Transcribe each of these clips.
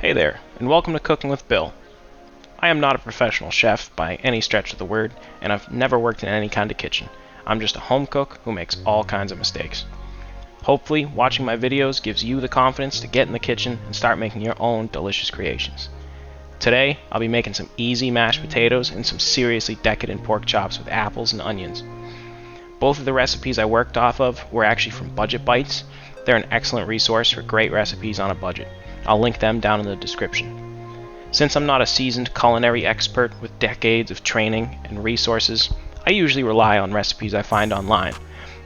Hey there, and welcome to Cooking with Bill. I am not a professional chef by any stretch of the word, and I've never worked in any kind of kitchen. I'm just a home cook who makes all kinds of mistakes. Hopefully, watching my videos gives you the confidence to get in the kitchen and start making your own delicious creations. Today, I'll be making some easy mashed potatoes and some seriously decadent pork chops with apples and onions. Both of the recipes I worked off of were actually from Budget Bites. They're an excellent resource for great recipes on a budget. I'll link them down in the description. Since I'm not a seasoned culinary expert with decades of training and resources, I usually rely on recipes I find online,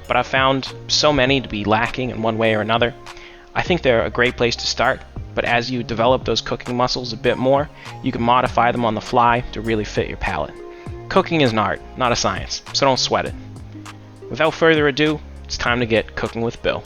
but I've found so many to be lacking in one way or another. I think they're a great place to start, but as you develop those cooking muscles a bit more, you can modify them on the fly to really fit your palate. Cooking is an art, not a science, so don't sweat it. Without further ado, it's time to get cooking with Bill.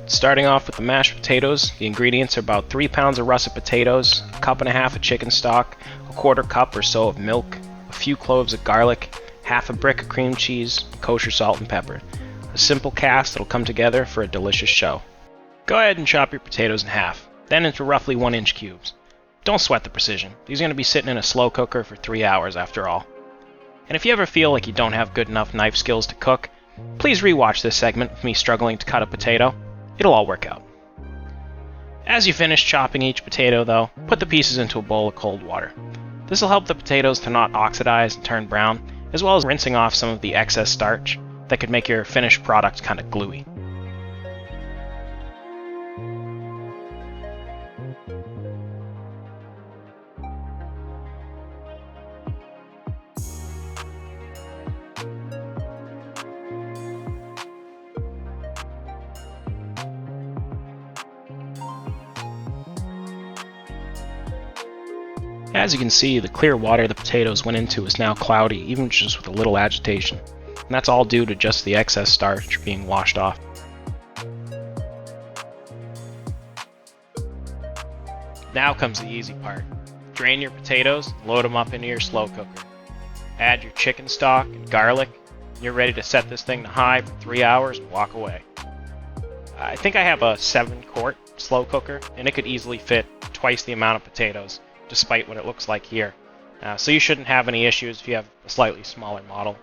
Starting off with the mashed potatoes, the ingredients are about 3 pounds of russet potatoes, a cup and a half of chicken stock, a quarter cup or so of milk, a few cloves of garlic, half a brick of cream cheese, kosher salt and pepper. A simple cast that'll come together for a delicious show. Go ahead and chop your potatoes in half, then into roughly 1-inch cubes. Don't sweat the precision. These are going to be sitting in a slow cooker for 3 hours after all. And if you ever feel like you don't have good enough knife skills to cook, please rewatch this segment with me struggling to cut a potato. It'll all work out. As you finish chopping each potato, though, put the pieces into a bowl of cold water. This will help the potatoes to not oxidize and turn brown, as well as rinsing off some of the excess starch that could make your finished product kind of gluey. As you can see, the clear water the potatoes went into is now cloudy, even just with a little agitation. And that's all due to just the excess starch being washed off. Now comes the easy part. Drain your potatoes, load them up into your slow cooker. Add your chicken stock and garlic. You're ready to set this thing to high for 3 hours and walk away. I think I have a 7-quart slow cooker, and it could easily fit twice the amount of potatoes, despite what it looks like here. So you shouldn't have any issues if you have a slightly smaller model.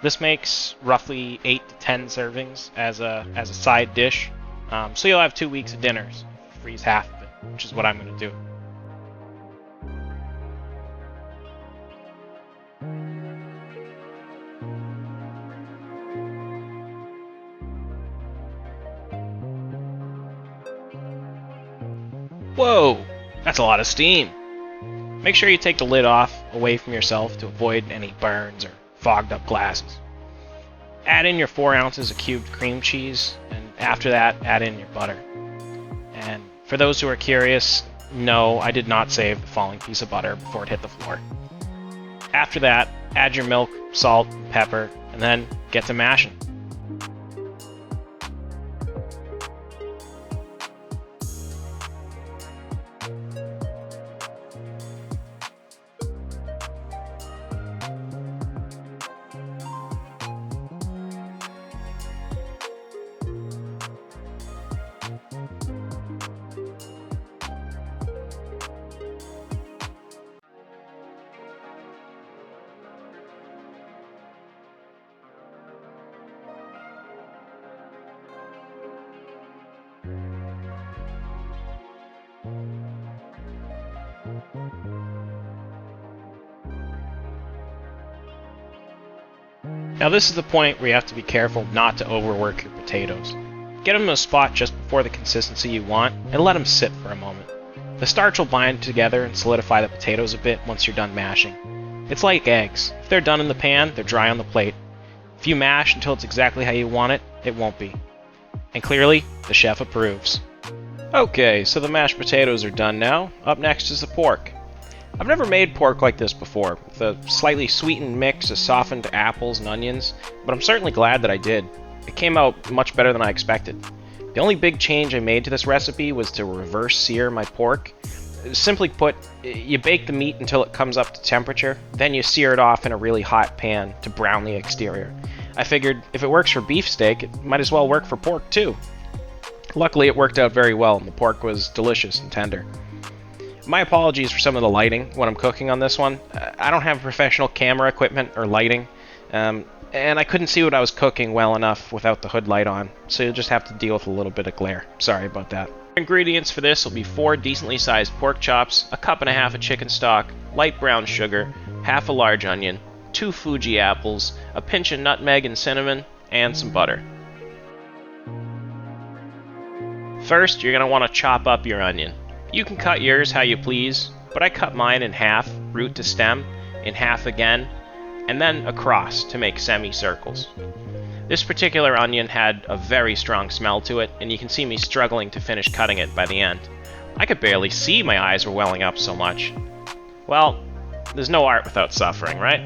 This makes roughly 8 to 10 servings as a side dish, so you'll have 2 weeks of dinners. Freeze half of it, which is what I'm going to do. Whoa, that's a lot of steam. Make sure you take the lid off away from yourself to avoid any burns or fogged up glasses. Add in your 4 ounces of cubed cream cheese, and after that, add in your butter. And for those who are curious, no, I did not save the falling piece of butter before it hit the floor. After that, add your milk, salt, pepper, and then get to mashing. Now this is the point where you have to be careful not to overwork your potatoes. Get them in a spot just before the consistency you want, and let them sit for a moment. The starch will bind together and solidify the potatoes a bit once you're done mashing. It's like eggs. If they're done in the pan, they're dry on the plate. If you mash until it's exactly how you want it, it won't be. And clearly, the chef approves. Okay, so the mashed potatoes are done now. Up next is the pork. I've never made pork like this before, with a slightly sweetened mix of softened apples and onions, but I'm certainly glad that I did. It came out much better than I expected. The only big change I made to this recipe was to reverse sear my pork. Simply put, you bake the meat until it comes up to temperature, then you sear it off in a really hot pan to brown the exterior. I figured if it works for beef steak, it might as well work for pork too. Luckily, it worked out very well, and the pork was delicious and tender. My apologies for some of the lighting when I'm cooking on this one. I don't have professional camera equipment or lighting, and I couldn't see what I was cooking well enough without the hood light on, so you'll just have to deal with a little bit of glare. Sorry about that. Ingredients for this will be 4 decently sized pork chops, a cup and a half of chicken stock, light brown sugar, half a large onion, 2 Fuji apples, a pinch of nutmeg and cinnamon, and some butter. First, you're going to want to chop up your onion. You can cut yours how you please, but I cut mine in half, root to stem, in half again, and then across to make semicircles. This particular onion had a very strong smell to it, and you can see me struggling to finish cutting it by the end. I could barely see, my eyes were welling up so much. Well, there's no art without suffering, right?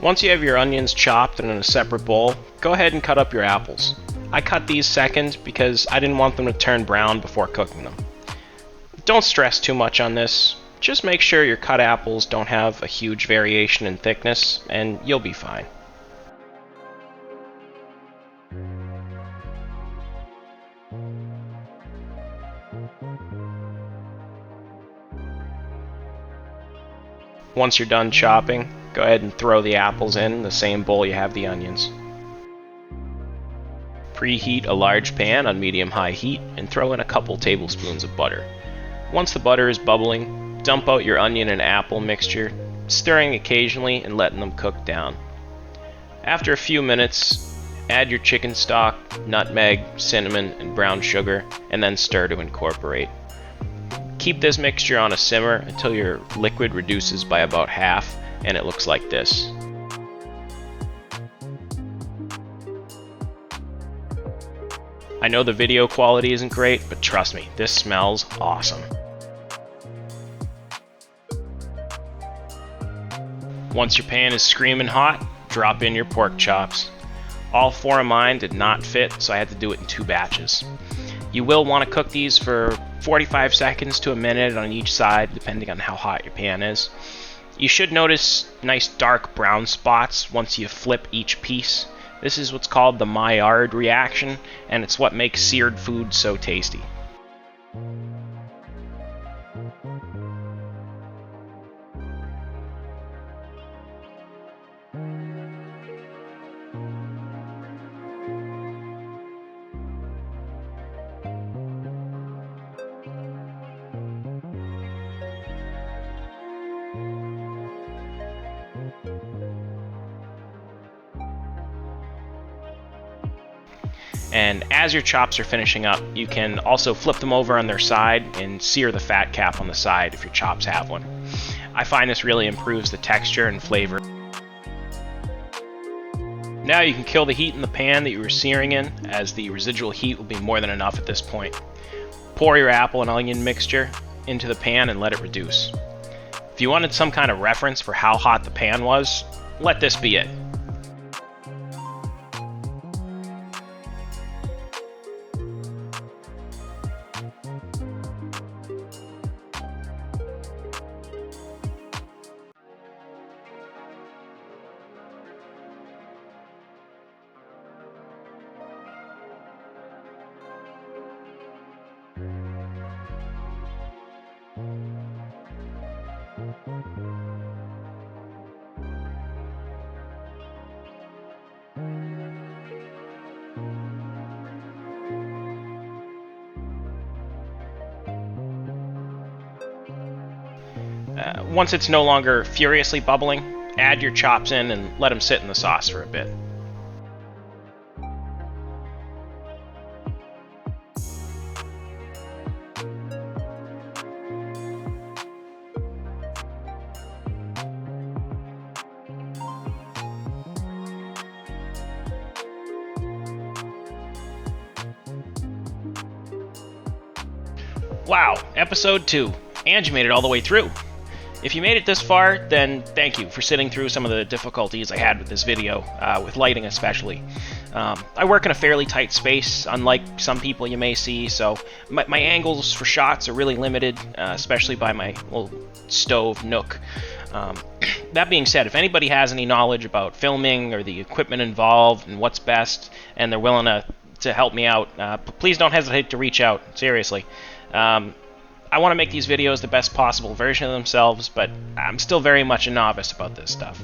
Once you have your onions chopped and in a separate bowl, go ahead and cut up your apples. I cut these second because I didn't want them to turn brown before cooking them. Don't stress too much on this, just make sure your cut apples don't have a huge variation in thickness and you'll be fine. Once you're done chopping, go ahead and throw the apples in the same bowl you have the onions. Preheat a large pan on medium-high heat and throw in a couple tablespoons of butter. Once the butter is bubbling, dump out your onion and apple mixture, stirring occasionally and letting them cook down. After a few minutes, add your chicken stock, nutmeg, cinnamon, and brown sugar, and then stir to incorporate. Keep this mixture on a simmer until your liquid reduces by about half and it looks like this. I know the video quality isn't great, but trust me, this smells awesome. Once your pan is screaming hot, drop in your pork chops. All 4 of mine did not fit, so I had to do it in 2 batches. You will want to cook these for 45 seconds to a minute on each side, depending on how hot your pan is. You should notice nice dark brown spots once you flip each piece. This is what's called the Maillard reaction, and it's what makes seared food so tasty. And as your chops are finishing up, you can also flip them over on their side and sear the fat cap on the side if your chops have one. I find this really improves the texture and flavor. Now you can kill the heat in the pan that you were searing in, as the residual heat will be more than enough at this point. Pour your apple and onion mixture into the pan and let it reduce. If you wanted some kind of reference for how hot the pan was, let this be it. Once it's no longer furiously bubbling, add your chops in and let them sit in the sauce for a bit. Wow, episode 2, and you made it all the way through. If you made it this far, then thank you for sitting through some of the difficulties I had with this video, with lighting especially. I work in a fairly tight space, unlike some people you may see, so my angles for shots are really limited, especially by my little stove nook. That being said, if anybody has any knowledge about filming or the equipment involved and what's best, and they're willing to help me out, please don't hesitate to reach out, seriously. I want to make these videos the best possible version of themselves, but I'm still very much a novice about this stuff.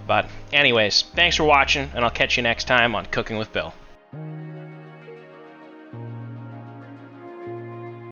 But anyways, thanks for watching, and I'll catch you next time on Cooking with Bill.